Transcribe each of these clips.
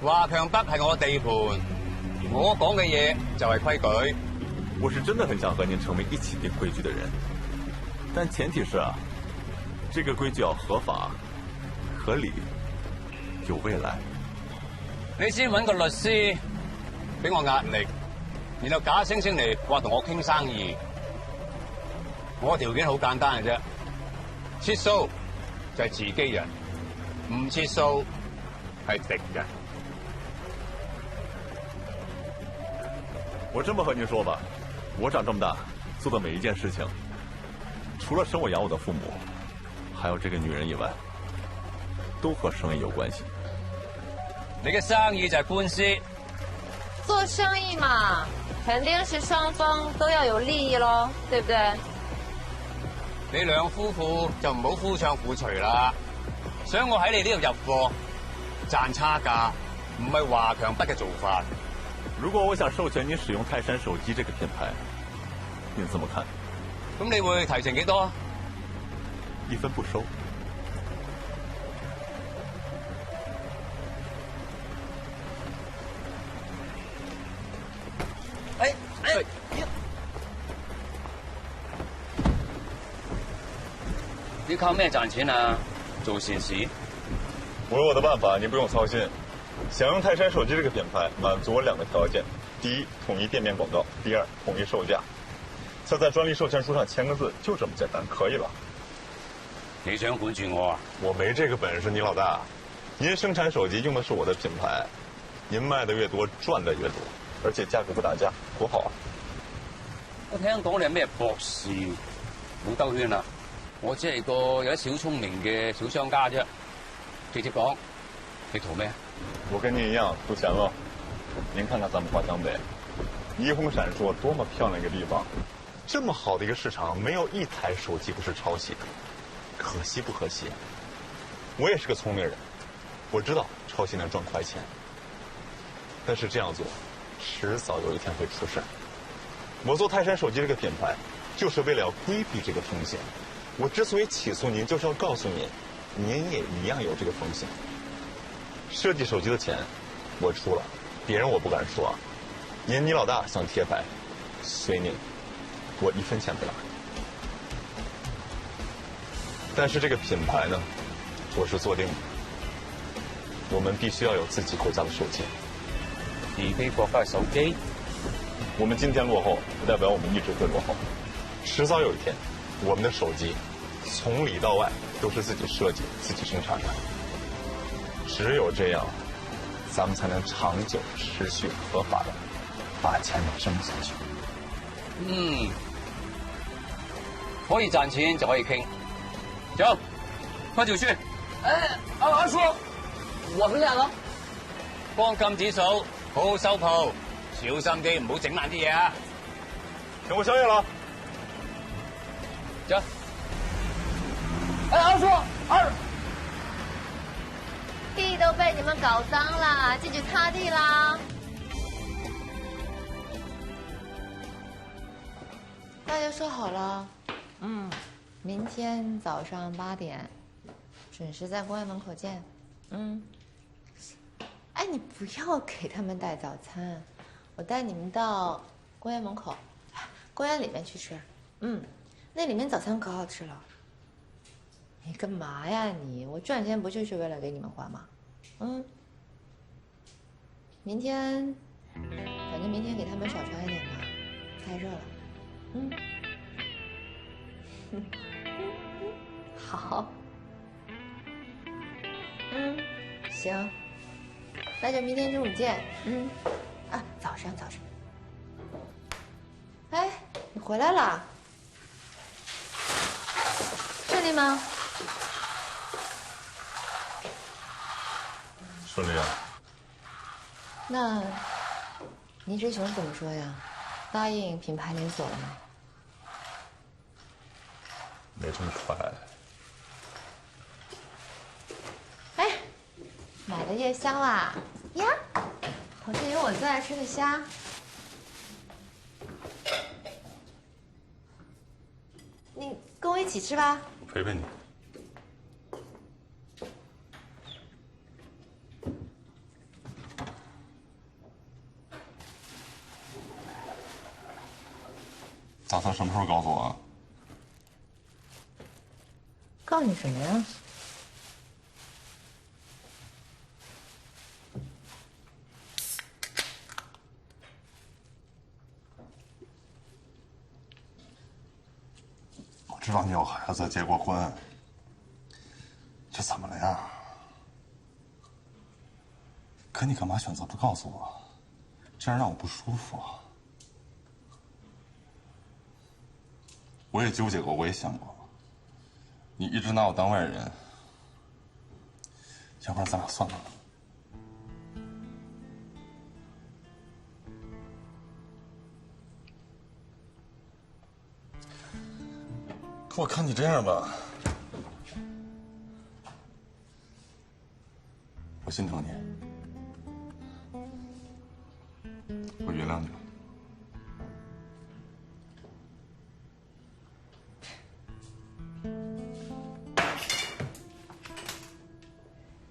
華強北係我地盤，我講嘅嘢就係規矩。我是真的很想和您成为一起定规矩的人，但前提是啊，这个规矩要合法、合理、有未來。你先揾個律師俾我壓力，然後假惺惺嚟話同我傾生意。我條件好簡單嘅啫，切數就係自己人，唔切數係敵人。我这么和您说吧，我长这么大做的每一件事情，除了生我养我的父母，还有这个女人以外，都和生意有关系。你嘅生意就係官司，做生意嘛，肯定是雙方都要有利益咯，對不對？你兩夫婦就唔好夫唱婦隨啦。想我喺你呢度入貨賺差價，唔係華強北嘅做法。如果我想授权您使用泰山手机这个品牌，您怎么看？咁你會提成幾多1分不收。你靠咩賺錢啊？做善事？我有我的办法，您不用操心。想用泰山手机这个品牌，满足我2个条件：第一，统一店面广告；第二，统一售价。再在专利授权书上签个字，就这么简单，可以了。你想管住我啊？我没这个本事，倪老大。您生产手机用的是我的品牌，您卖的越多，赚的越多，而且价格不打架，多好啊！我聽講你係咩博士，冇兜圈啦。我只係個有啲小聰明嘅小商家啫。直接講，你圖咩？我跟您一样图钱了。您看看咱们华强北，霓虹闪烁，多么漂亮一个地方！这么好的一个市场，没有一台手机不是抄袭的，可惜不可惜？我也是个聪明人，我知道抄袭能赚快钱，但是这样做，迟早有一天会出事。我做泰山手机这个品牌，就是为了要规避这个风险。我之所以起诉您，就是要告诉您，您也一样有这个风险。设计手机的钱，我出了，别人我不敢说啊。您倪老大想贴牌，随您，我1分钱不拿。但是这个品牌呢，我是做定的，我们必须要有自己国家的手机。自己國家嘅手機？我们今天落后，不代表我们一直会落后。迟早有一天，我们的手机从里到外都是自己设计、自己生产的。只有这样，咱们才能长久、持续、合法的把钱挣下去。可以賺錢就可以傾。走，快條書。阿叔，我們兩個光金指數好好收鋪，小心啲，唔好整爛啲嘢啊！等我宵夜了。走。阿叔，地都被你们搞脏了，记住擦地啦。大家说好了，明天早上8点，准时在公园门口见。哎，你不要给他们带早餐，我带你们到公园门口，公园里面去吃。那里面早餐可好吃了。你干嘛呀你？我赚钱不就是为了给你们花吗？明天，反正明天给他们少穿一点吧，太热了。好。行，那就明天中午见。早上。哎，你回来了？顺利吗？顺利啊。那倪志雄怎么说呀？答应品牌连锁了吗？没这么快。哎，买的夜宵啊！呀，好像有我最爱吃的虾。你跟我一起吃吧。我陪陪你。打算什么时候告诉我？告诉你什么呀？我知道你有孩子，结过婚，这怎么了呀？可你干嘛选择不告诉我？这样让我不舒服啊。我也纠结过，我也想过，你一直拿我当外人，要不然咱俩算了。可我看你这样吧，我心疼你，我原谅你了。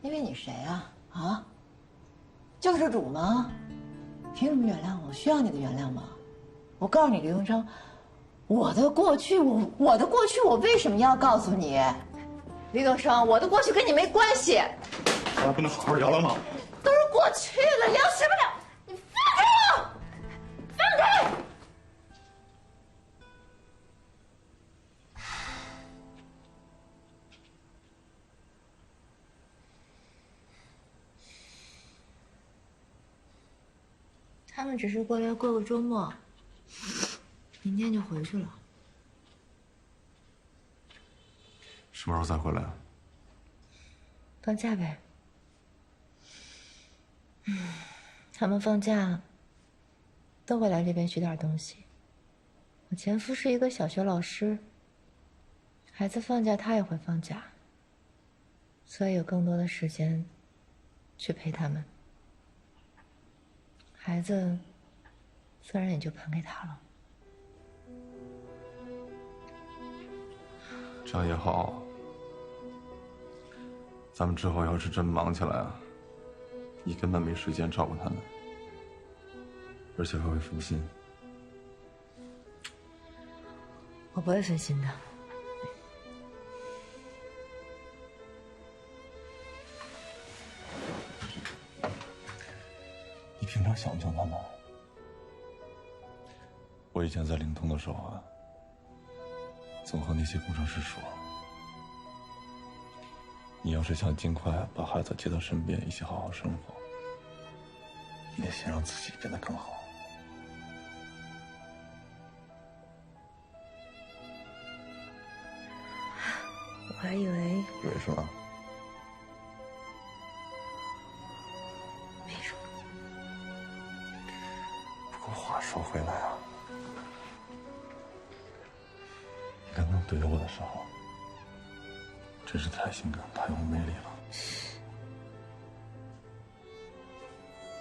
因为你谁啊？啊？救世主吗？凭什么原谅我？需要你的原谅吗？我告诉你，刘永生，我的过去，我为什么要告诉你？刘永生，我的过去跟你没关系。咱俩不能好好聊了吗？都是过去了，聊什么聊？你放开我！放开！他们只是过来过个周末，明天就回去了。什么时候再回来啊？放假呗。他们放假都会来这边学点东西。我前夫是一个小学老师，孩子放假他也会放假，所以有更多的时间去陪他们。孩子自然也就盘给他了。这样也好。咱们之后要是真忙起来啊，你根本没时间照顾他们，而且还会分心。我不会分心的。你平常想不想他们？我以前在灵通的时候啊，总和那些工程师说，你要是想尽快把孩子接到身边，一起好好生活，你得先让自己变得更好。我还以为以为什么？没什么。不过话说回来啊，你刚刚怼我的时候，真是太性感、太有魅力了。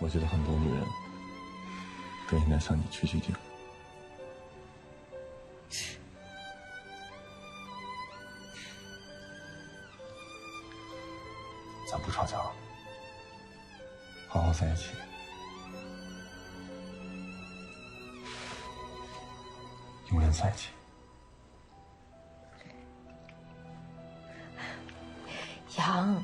我觉得很多女人都应该向你取取经。咱不吵架了，好好在一起。永远在一起。杨，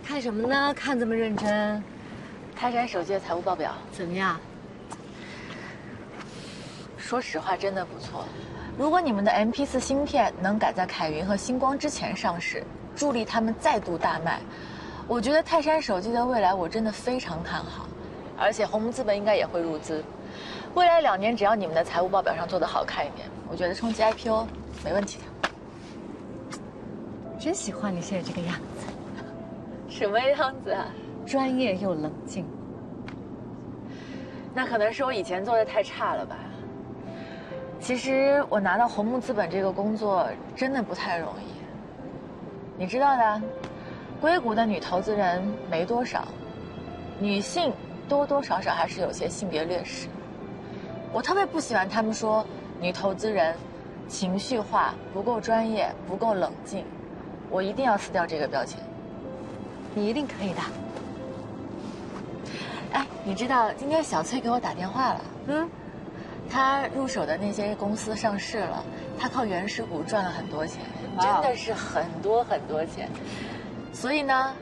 看什么呢？看这么认真。泰山手机的财务报表怎么样？说实话真的不错。如果你们的 MP4 芯片能赶在凯云和星光之前上市，助力他们再度大卖，我觉得泰山手机的未来我真的非常看好。而且鸿蒙资本应该也会入资。未来2年，只要你们的财务报表上做得好看一点，我觉得冲击 IPO 没问题的。真喜欢你现在这个样子，什么样子啊？专业又冷静。那可能是我以前做的太差了吧。其实我拿到鸿蒙资本这个工作真的不太容易。你知道的，硅谷的女投资人没多少，女性多多少少还是有些性别劣势。我特别不喜欢他们说女投资人情绪化、不够专业、不够冷静。我一定要撕掉这个标签。你一定可以的。哎，你知道今天小翠给我打电话了，她入手的那些公司上市了，她靠原始股赚了很多钱，真的是很多很多钱。所以呢，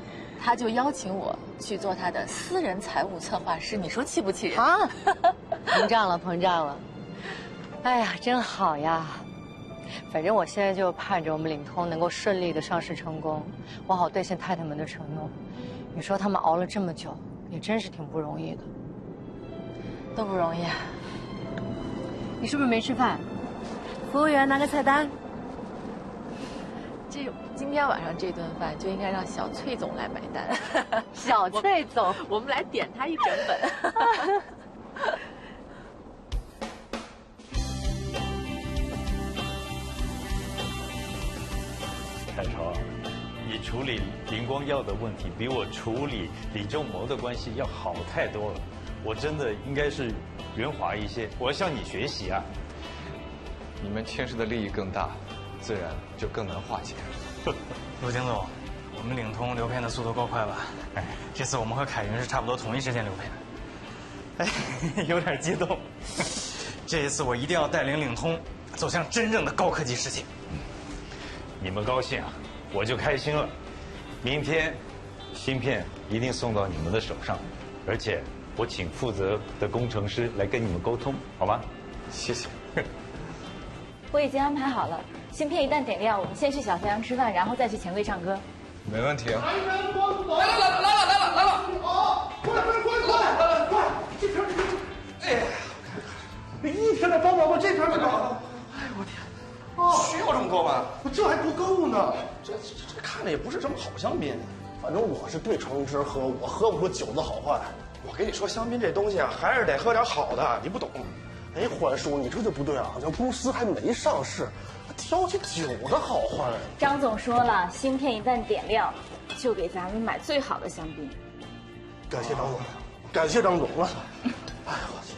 她就邀请我去做她的私人财务策划师，你说气不气人？啊，膨胀了，膨胀了。哎呀，真好呀！反正我现在就盼着我们领通能够顺利的上市成功，我好兑现太太们的承诺。你说他们熬了这么久，也真是挺不容易的。都不容易啊。你是不是没吃饭？服务员拿个菜单。今天晚上这顿饭就应该让小翠总来买单。小翠总，我们来点她一整本。海潮，你处理林光耀的问题比我处理李仲谋的关系要好太多了。我真的应该是圆滑一些，我要向你学习啊。你们牵涉的利益更大，自然就更难化解。陆金总，我们领通流片的速度够快吧？哎，这次我们和凯云是差不多同一时间流片。哎，有点激动。这一次我一定要带领领通走向真正的高科技世界。你们高兴啊，我就开心了。明天，芯片一定送到你们的手上，而且我请负责的工程师来跟你们沟通，好吗？谢谢。我已经安排好了，芯片一旦点亮，我们先去小太阳吃饭，然后再去钱柜唱歌。没问题啊。来了！好，快！这边！哎呀，一天的帮忙这边就搞。哎呦我天！需要这么多吗？这还不够呢。这看着也不是什么好香槟。反正我是对橙汁喝，我喝不出酒的好坏。我跟你说，香槟这东西啊，还是得喝点好的，你不懂。哎，欢叔，你这就不对啊！这公司还没上市，挑起酒的好坏。张总说了，芯片一旦点亮，就给咱们买最好的香槟。感谢张总，感谢张总啊！哎呀，我去。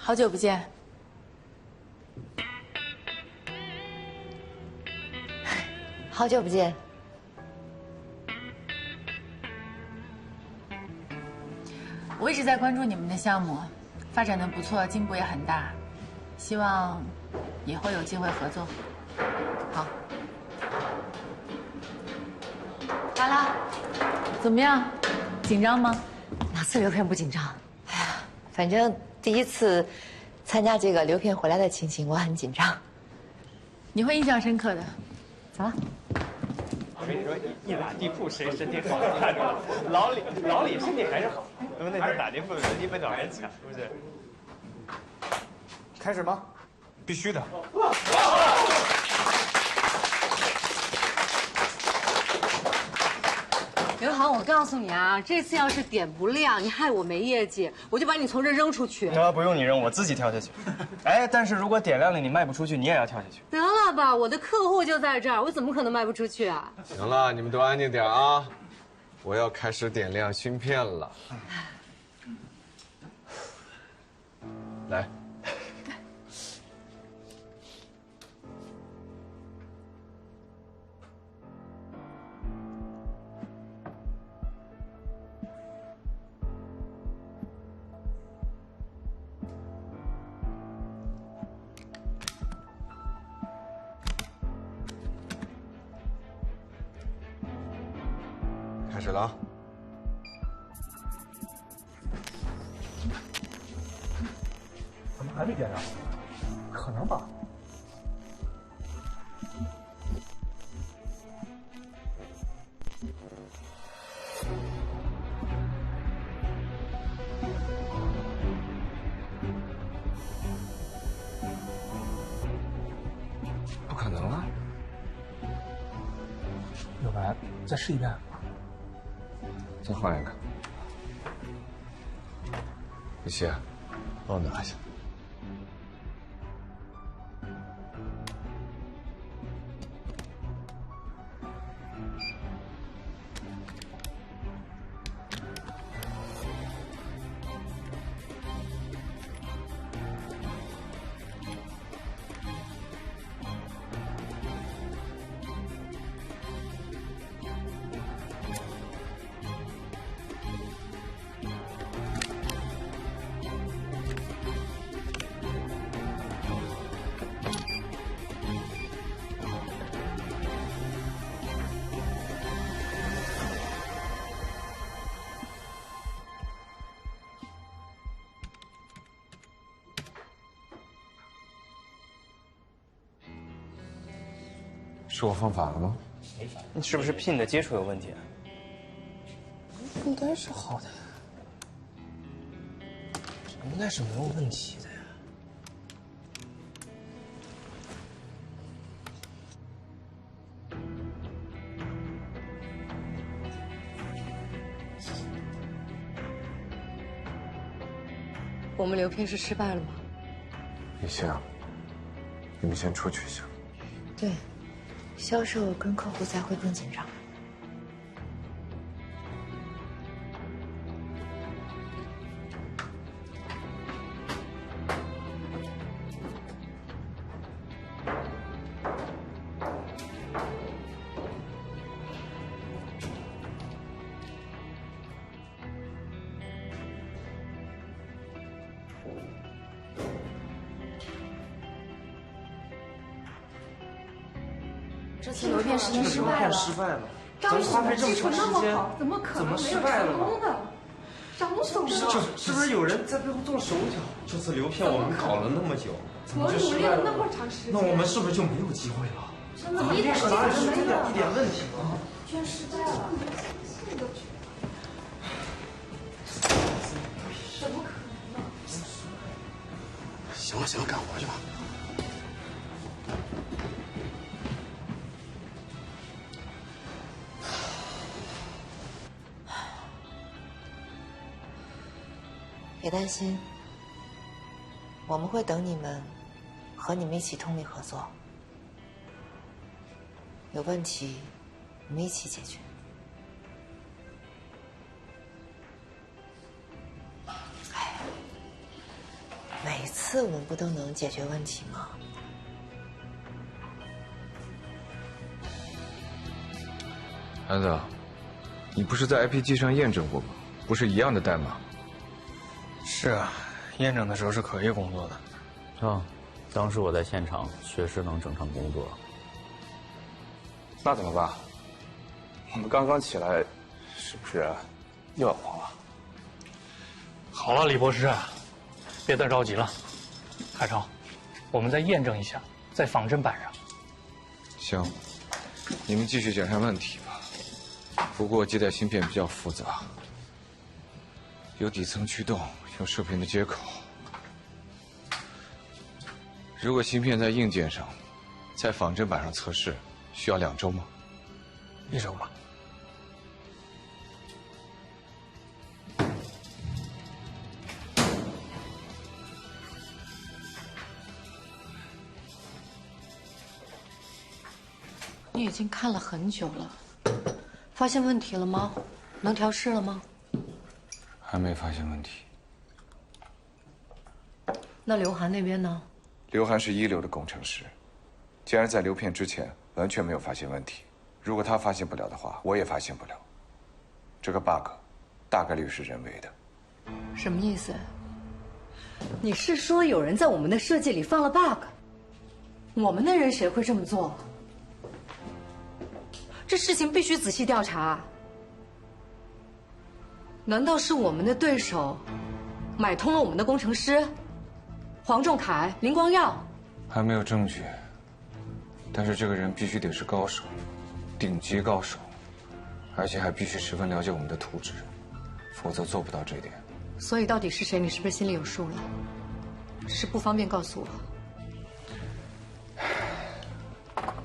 好久不见。好久不见。我一直在关注你们的项目，发展的不错，进步也很大，希望以后有机会合作。好。来啦，怎么样？紧张吗？哪次流片不紧张？哎呀，反正第一次参加这个流片回来的情形，我很紧张。你会印象深刻的。走了。我跟你说，一打地铺谁身体好，看着老李身体还是好。咱们那天打地铺人一分钟还强，是不是？开始吗？必须的。刘航，我告诉你啊，这次要是点不亮，你害我没业绩，我就把你从这扔出去。不用你扔，我自己跳下去。哎，但是如果点亮了你卖不出去，你也要跳下去。得了吧，我的客户就在这儿，我怎么可能卖不出去啊？行了，你们都安静点啊！我要开始点亮芯片了。来。开始了啊！怎么还没点亮？可能吧。不可能啊！有白，再试一遍。再换一个。李希，帮我拿一下。是我放反了吗？你是不是 pin 的接触有问题啊？应该是好的呀，应该是没有问题的呀。我们流片是失败了吗？李欣，你们先出去一下。对，销售跟客户在会更紧张。这次流片实验失败了。失败了，张咱花费这么长时间，怎么可能没有失败了成功呢？张总，是不是有人在背后动手脚？这次流片我们搞了那么久，怎么就失败了？那么长时间，那我们是不是就没有机会了？真的一点机哪里是会都没有，一点问题吗？居然失败了，怎么可能呢？行了行了，干活去吧。别担心，我们会等你们，和你们一起通力合作。有问题，我们一起解决。哎，每次我们不都能解决问题吗？孩子，你不是在 IPG 上验证过吗？不是一样的代码？是啊，验证的时候是可以工作的。啊，当时我在现场，确实能正常工作。那怎么办？我们刚刚起来，是不是又要慌了？好了，李博士，别再着急了。海超，我们再验证一下，在仿真板上。行，你们继续检查问题吧。不过基带芯片比较复杂，有底层驱动，有射频的接口。如果芯片在硬件上，在仿真板上测试，需要2周吗？1周吧。你已经看了很久了，发现问题了吗？能调试了吗？还没发现问题。那刘涵那边呢？刘涵是一流的工程师，既然在流片之前完全没有发现问题，如果他发现不了的话，我也发现不了。这个 bug 大概率是人为的。什么意思？你是说有人在我们的设计里放了 bug？ 我们的人谁会这么做？这事情必须仔细调查。难道是我们的对手买通了我们的工程师黄仲凯、林光耀？还没有证据，但是这个人必须得是高手，顶级高手，而且还必须十分了解我们的图纸，否则做不到这一点。所以到底是谁？你是不是心里有数了？只是不方便告诉我。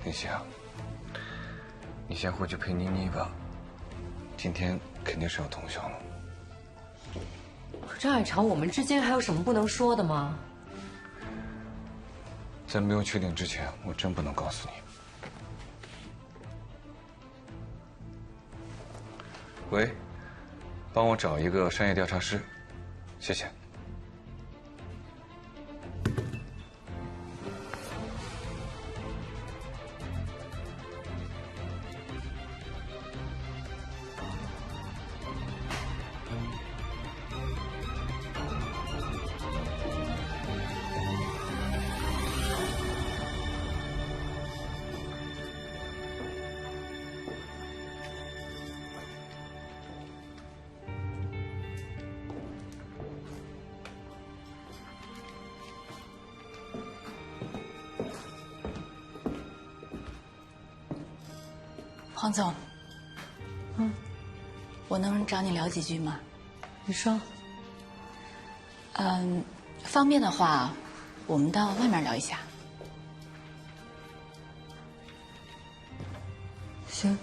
林夏，你先回去陪妮妮吧，今天肯定是要通宵了。张海潮，我们之间还有什么不能说的吗？在没有确定之前，我真不能告诉你。喂，帮我找一个商业调查师，谢谢。黄总，我能找你聊几句吗？你说。方便的话，我们到外面聊一下。行。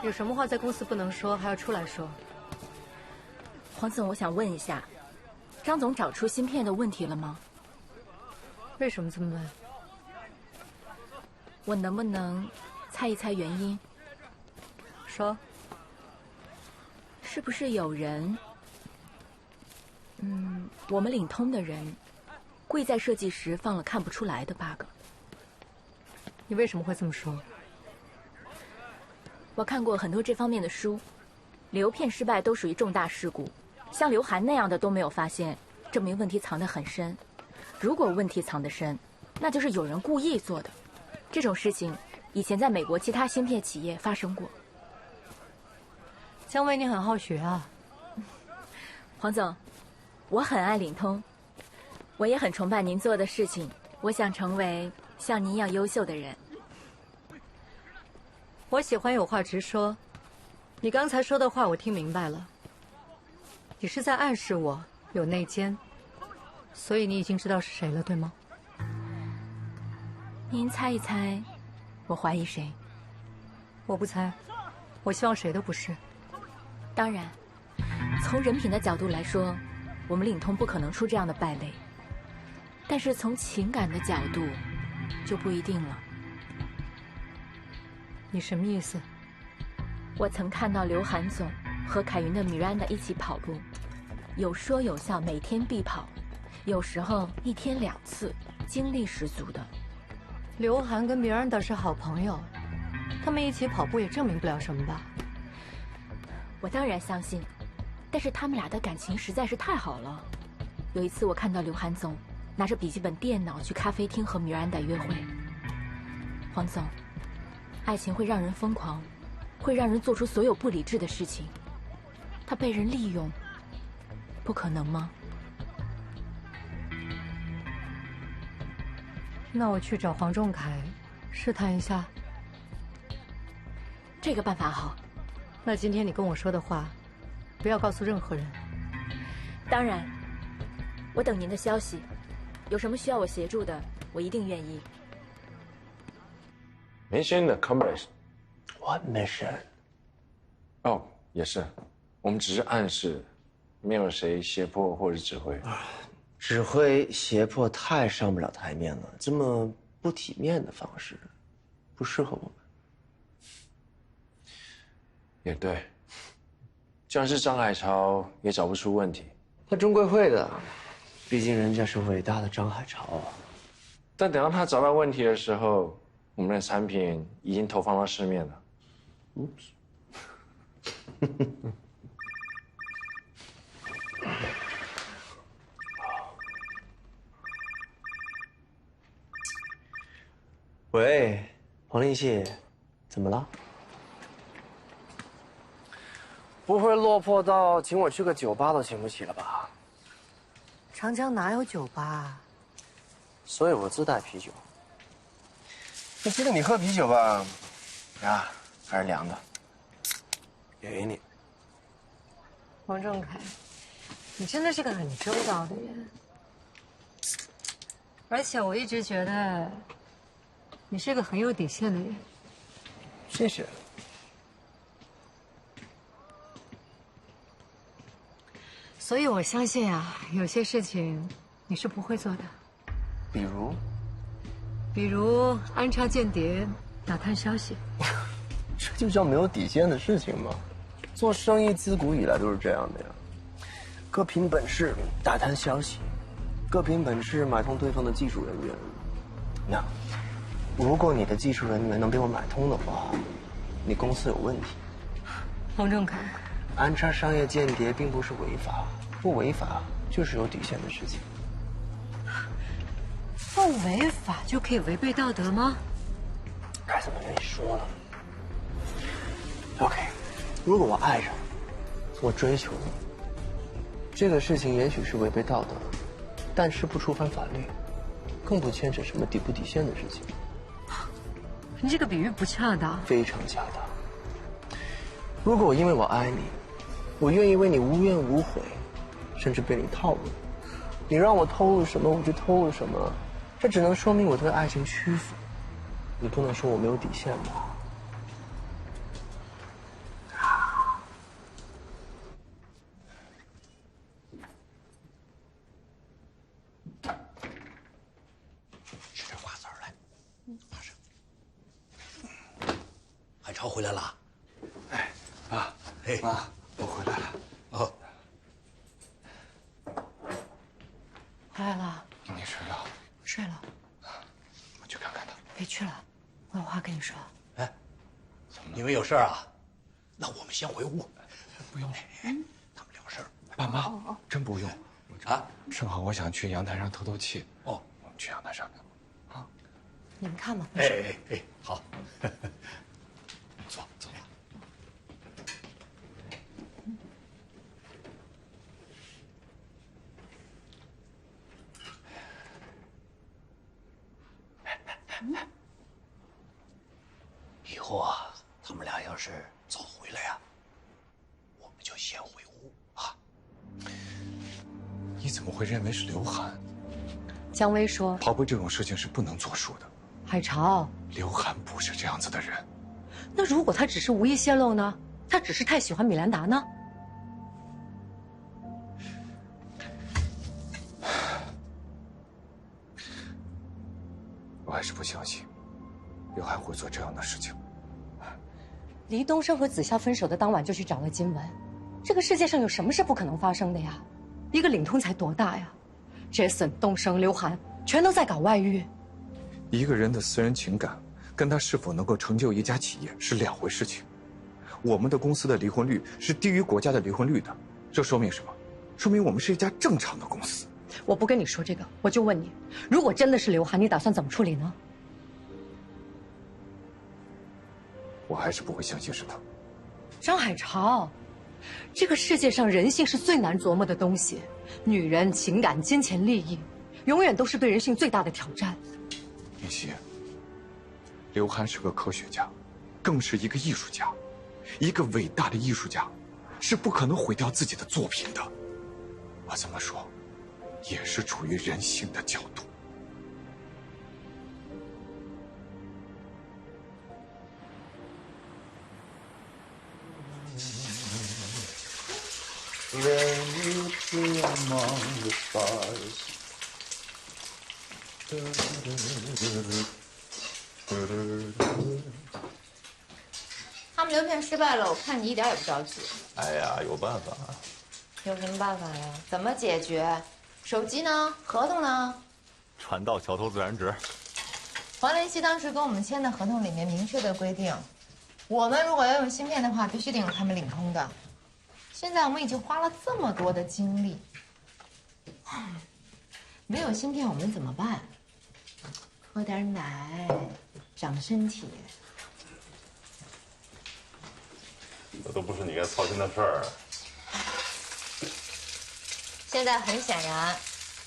有什么话在公司不能说，还要出来说？黄总，我想问一下，张总找出芯片的问题了吗？为什么这么问？我能不能猜一猜原因？说。是不是有人，我们领通的人，故意在设计时放了看不出来的 bug？ 你为什么会这么说？我看过很多这方面的书，流片失败都属于重大事故，像刘涵那样的都没有发现，证明问题藏得很深。如果问题藏得深，那就是有人故意做的。这种事情以前在美国其他芯片企业发生过。姜维，你很好学啊。黄总，我很爱领通，我也很崇拜您做的事情，我想成为像您一样优秀的人。我喜欢有话直说，你刚才说的话我听明白了。你是在暗示我有内奸，所以你已经知道是谁了，对吗？您猜一猜，我怀疑谁？我不猜，我希望谁都不是。当然，从人品的角度来说，我们领通不可能出这样的败类。但是从情感的角度，就不一定了。你什么意思？我曾看到刘涵总和凯云的米兰达一起跑步，有说有笑，每天必跑，有时候1天2次，精力十足的。刘涵跟米兰达是好朋友，他们一起跑步也证明不了什么吧？我当然相信，但是他们俩的感情实在是太好了。有一次我看到刘涵总拿着笔记本电脑去咖啡厅和米兰达约会。黄总，爱情会让人疯狂，会让人做出所有不理智的事情。他被人利用，不可能吗？那我去找黄仲凯，试探一下。这个办法好。那今天你跟我说的话，不要告诉任何人。当然，我等您的消息。有什么需要我协助的，我一定愿意。Mission accomplished. What mission? 哦，也是，我们只是暗示，没有谁胁迫或者指挥。指挥胁迫太上不了台面了，这么不体面的方式，不适合我们。也对，就算是张海潮也找不出问题。他终归会的，毕竟人家是伟大的张海潮啊。但等到他找到问题的时候，我们的产品已经投放到市面了。喂，黄令系，怎么了？不会落魄到请我去个酒吧都请不起了吧？长江哪有酒吧？所以我自带啤酒。我记得你喝啤酒吧？啊，还是凉的。给你。黄仲凯，你真的是个很周到的人，而且我一直觉得你是个很有底线的人。谢谢。所以我相信啊，有些事情你是不会做的。比如安插间谍、打探消息。这就叫没有底线的事情吗？做生意自古以来都是这样的呀。各凭本事打探消息，各凭本事买通对方的技术人员。那，如果你的技术人员能被我买通的话，你公司有问题。黄仲凯，安插商业间谍并不是违法，不违法就是有底线的事情。不违法就可以违背道德吗？该怎么跟你说呢 ？OK， 如果我爱着你，我追求你，这个事情也许是违背道德，但是不触犯法律，更不牵扯什么底不底线的事情。你这个比喻不恰当，非常恰当。如果因为我爱你，我愿意为你无怨无悔，甚至被你套路，你让我投入什么我就投入什么，这只能说明我对爱情屈服。你不能说我没有底线吧？吃点瓜子儿来，马上。海潮回来了。哎，爸，哎，妈，我回来了。哦，回来了。你睡了？睡了。我去看看他。别去了，我有话跟你说。哎，你们有事啊？那我们先回屋。不用，他们聊事儿。爸妈，真不用。啊，正好我想去阳台上透透气。哦，我们去阳台上看。啊，你们看吧。哎，好。走吧。以后啊，他们俩要是早回来呀，我们就先回屋啊。你怎么会认为是刘涵？姜薇说，逃避这种事情是不能作数的。海潮，刘涵不是这样子的人。那如果他只是无意泄露呢？他只是太喜欢米兰达呢？我还是不相信刘涵会做这样的事情。黎东升和子夏分手的当晚就去找了金文，这个世界上有什么是不可能发生的呀？一个领通才多大呀 ？Jason、东升、刘涵全都在搞外遇。一个人的私人情感跟他是否能够成就一家企业是两回事情。我们的公司的离婚率是低于国家的离婚率的，这说明什么？说明我们是一家正常的公司。我不跟你说这个，我就问你，如果真的是刘涵，你打算怎么处理呢？我还是不会相信是他。张海潮，这个世界上人性是最难琢磨的东西，女人、情感、金钱、利益，永远都是对人性最大的挑战。云溪，刘涵是个科学家，更是一个艺术家。一个伟大的艺术家，是不可能毁掉自己的作品的。我这么说，也是出于人性的角度。他们流片失败了，我看你一点也不着急。哎呀，有办法。有什么办法呀？怎么解决？手机呢？合同呢？船到桥头自然直。黄连熙当时跟我们签的合同里面明确的规定，我们如果要用芯片的话，必须得用他们领通的。现在我们已经花了这么多的精力，没有芯片我们怎么办？喝点奶，长身体。这都不是你该操心的事儿。现在很显然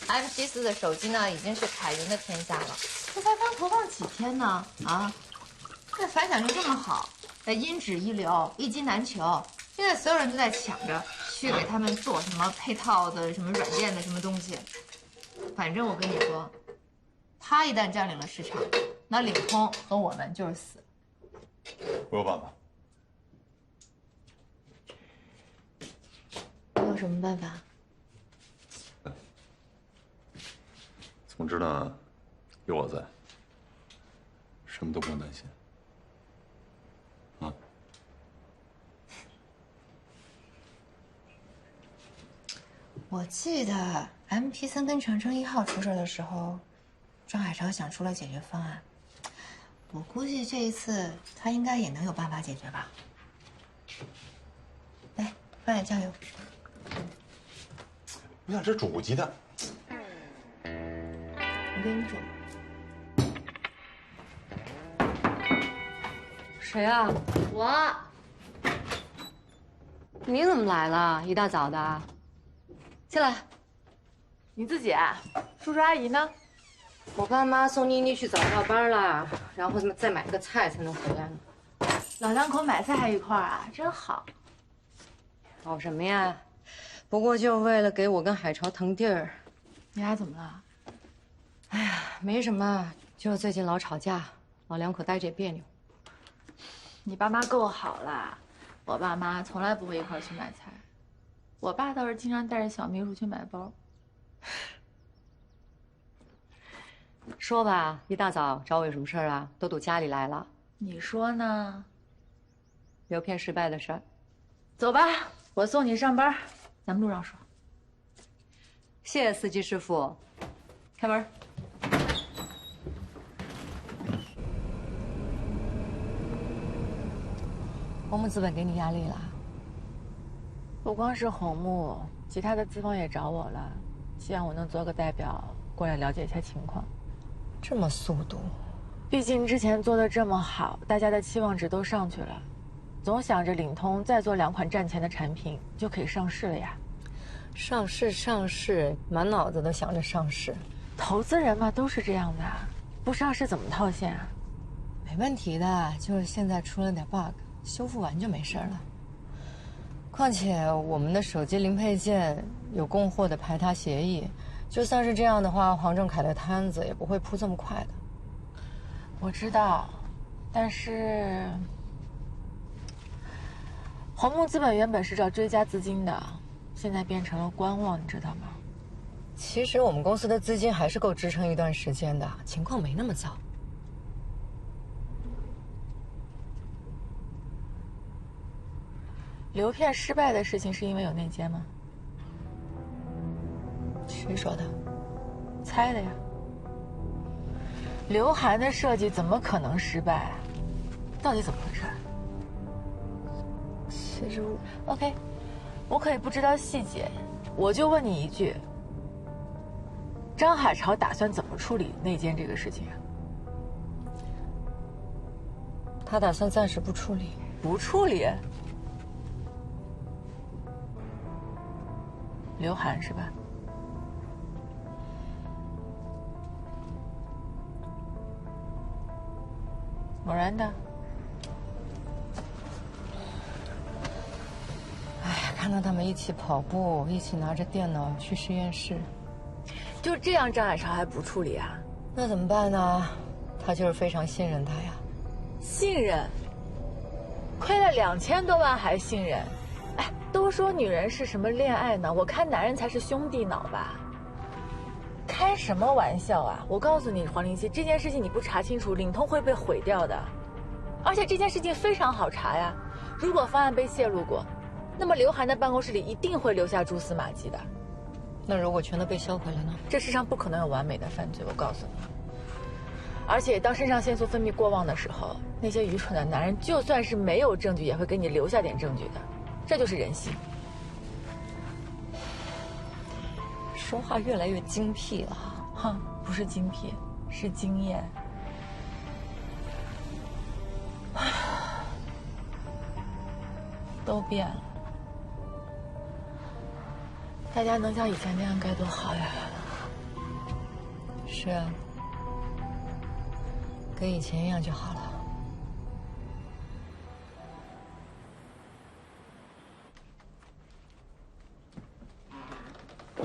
，M74的手机呢已经是凯云的天下了。这才刚投放几天呢，啊，这反响就这么好，音质一流，一机难求。现在所有人都在抢着去给他们做什么配套的、什么软件的什么东西。反正我跟你说，他一旦占领了市场，那领通和我们就是死。我有办法。你有什么办法？总之呢，有我在，什么都不用担心。啊。我记得 MP3跟长城1号出事的时候，张海潮想出了解决方案。我估计这一次他应该也能有办法解决吧。来，放点酱油。我想吃煮鸡蛋。我给你煮。谁啊？我。你怎么来了？一大早的。进来。你自己啊？叔叔阿姨呢？我爸妈送妮妮去早教班了，然后再买个菜才能回来呢。老两口买菜还一块儿啊，真好。好什么呀？不过就为了给我跟海潮腾地儿。你俩怎么了？哎呀，没什么，就最近老吵架，老两口待着也别扭。你爸妈够好啦，我爸妈从来不会一块儿去买菜，我爸倒是经常带着小秘书去买包。说吧，一大早找我有什么事儿啊？都堵家里来了。你说呢？流片失败的事儿。走吧，我送你上班，咱们路上说。谢谢司机师傅。开门。红木资本给你压力了？不光是红木，其他的资方也找我了，希望我能做个代表过来了解一下情况。这么速度？毕竟之前做的这么好，大家的期望值都上去了，总想着领通再做2款赚钱的产品就可以上市了呀。上市，满脑子都想着上市。投资人嘛，都是这样的，不上市怎么套现啊？没问题的，就是现在出了点 bug， 修复完就没事了。况且我们的手机零配件有供货的排他协议，就算是这样的话，黄正凯的摊子也不会铺这么快的。我知道，但是红木资本原本是找追加资金的，现在变成了观望，你知道吗？其实我们公司的资金还是够支撑一段时间的，情况没那么糟。流片失败的事情是因为有内奸吗？谁说的？猜的呀。刘涵的设计怎么可能失败啊？到底怎么回事？其实，OK， 我可以不知道细节，我就问你一句：张海潮打算怎么处理内奸这个事情啊？他打算暂时不处理。不处理？刘涵是吧？某然的。哎呀，看到他们一起跑步，一起拿着电脑去实验室，就这样，张海潮还不处理啊？那怎么办呢？他就是非常信任他呀。信任？亏了2000多万还信任？哎，都说女人是什么恋爱脑，我看男人才是兄弟脑吧？开什么玩笑啊！我告诉你，黄灵溪，这件事情你不查清楚，领通会被毁掉的。而且这件事情非常好查呀，如果方案被泄露过，那么刘涵的办公室里一定会留下蛛丝马迹的。那如果全都被销毁了呢？这世上不可能有完美的犯罪，我告诉你。而且当肾上腺素分泌过旺的时候，那些愚蠢的男人就算是没有证据，也会给你留下点证据的，这就是人性。说话越来越精辟了。哼，不是精辟，是经验。都变了，大家能像以前那样该多好呀！是啊，跟以前一样就好了。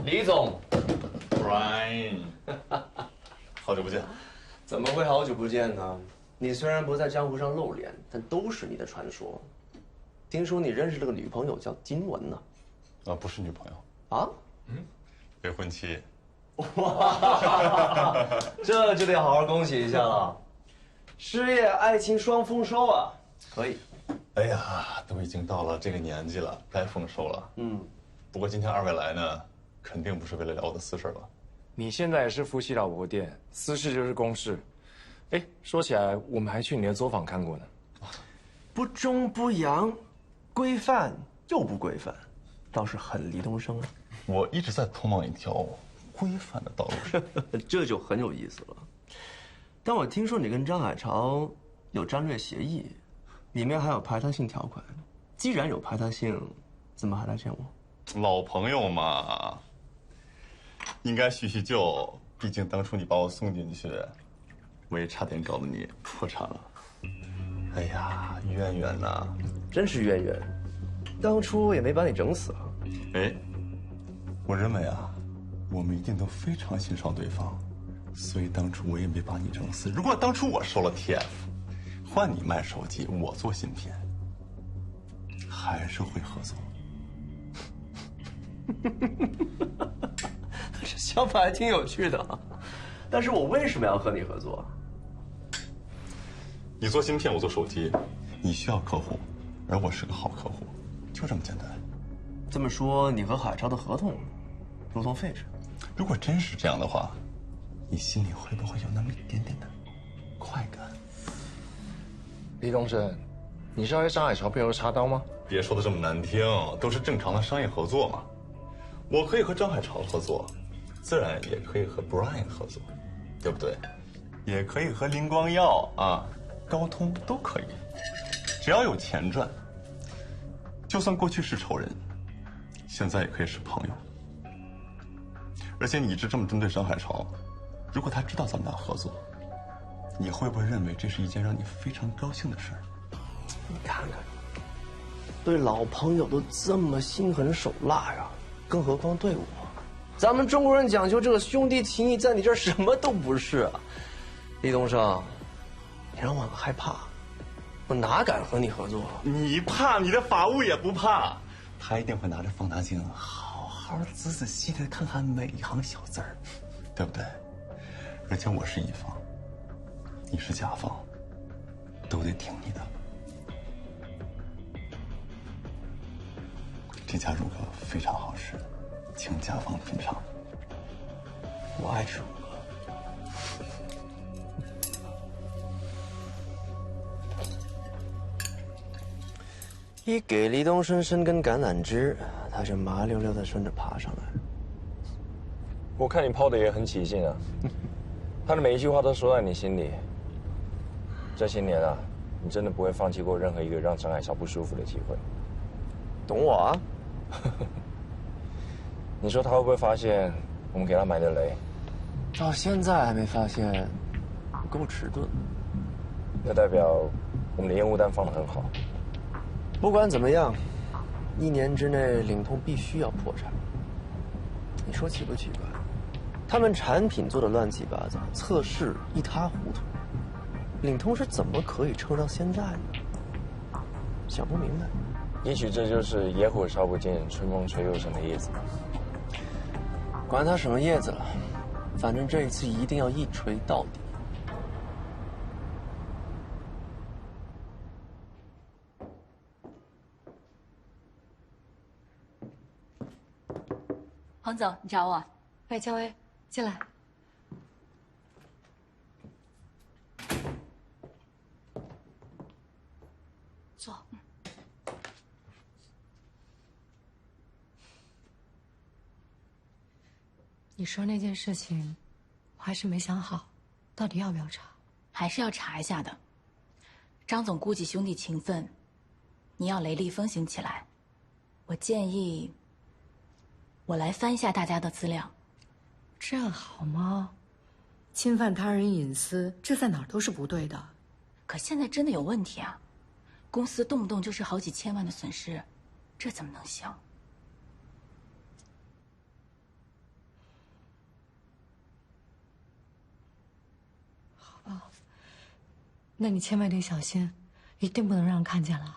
李总 ，Brian， 好久不见。怎么会好久不见呢？你虽然不在江湖上露脸，但都是你的传说。听说你认识了个女朋友叫金雯呢？啊，不是女朋友啊？未婚妻。哇，这就得好好恭喜一下了，事业爱情双丰收啊！可以。哎呀，都已经到了这个年纪了，该丰收了。不过今天二位来呢，肯定不是为了聊我的私事吧？你现在也是夫妻老婆店，私事就是公事。哎，说起来，我们还去你的作坊看过呢。不中不洋，规范又不规范，倒是很李东升啊。我一直在通往一条规范的道路上，这就很有意思了。但我听说你跟张海潮有战略协议，里面还有排他性条款。既然有排他性，怎么还来见我？老朋友嘛，应该叙叙旧，毕竟当初你把我送进去，我也差点搞得你破产了。哎呀，渊源呐，真是渊源。当初我也没把你整死啊。哎，我认为啊，我们一定都非常欣赏对方，所以当初我也没把你整死。如果当初我收了 TF， 换你卖手机，我做芯片，还是会合作。这想法还挺有趣的啊。但是我为什么要和你合作？你做芯片，我做手机，你需要客户，而我是个好客户，就这么简单。这么说，你和海超的合同如同废纸。如果真是这样的话，你心里会不会有那么一点点的快感？李东升，你是要在张海潮背后插刀吗？别说的这么难听，都是正常的商业合作嘛。我可以和张海潮合作，自然也可以和 Brian 合作，对不对？也可以和林光耀啊、高通都可以，只要有钱赚。就算过去是仇人，现在也可以是朋友。而且你一直这么针对张海潮，如果他知道咱们俩合作，你会不会认为这是一件让你非常高兴的事儿？你看看，对老朋友都这么心狠手辣呀，更何况对我？咱们中国人讲究这个兄弟情谊，在你这儿什么都不是啊！李东升，你让我害怕，我哪敢和你合作？你怕，你的法务也不怕，他一定会拿着放大镜，好好仔仔细细的看看每一行小字儿，对不对？而且我是乙方，你是甲方，都得听你的。这家乳鸽非常好吃，请甲方品尝。我爱吃乳鸽。一给李东升生根橄榄枝，他就麻溜溜的顺着爬上来。我看你抛的也很起劲啊，他的每一句话都说在你心里。这些年啊，你真的不会放弃过任何一个让张海潮不舒服的机会。懂我啊？你说他会不会发现我们给他埋的雷？到现在还没发现，够迟钝。那代表我们的烟雾弹放得很好。不管怎么样，1年之内领通必须要破产。你说奇不奇怪？他们产品做的乱七八糟，测试一塌糊涂，领通是怎么可以撑到现在呢？想不明白。也许这就是野火烧不尽，春风吹又生的叶子吧。管他什么叶子了，反正这一次一定要一锤到底。黄总，你找我？喂，姜薇，进来。坐。你说那件事情，我还是没想好，到底要不要查？还是要查一下的。张总估计兄弟情分，你要雷厉风行起来。我建议，我来翻一下大家的资料。这样好吗？侵犯他人隐私，这在哪儿都是不对的。可现在真的有问题啊！公司动不动就是好几千万的损失，这怎么能行？好吧，那你千万得小心，一定不能让人看见了。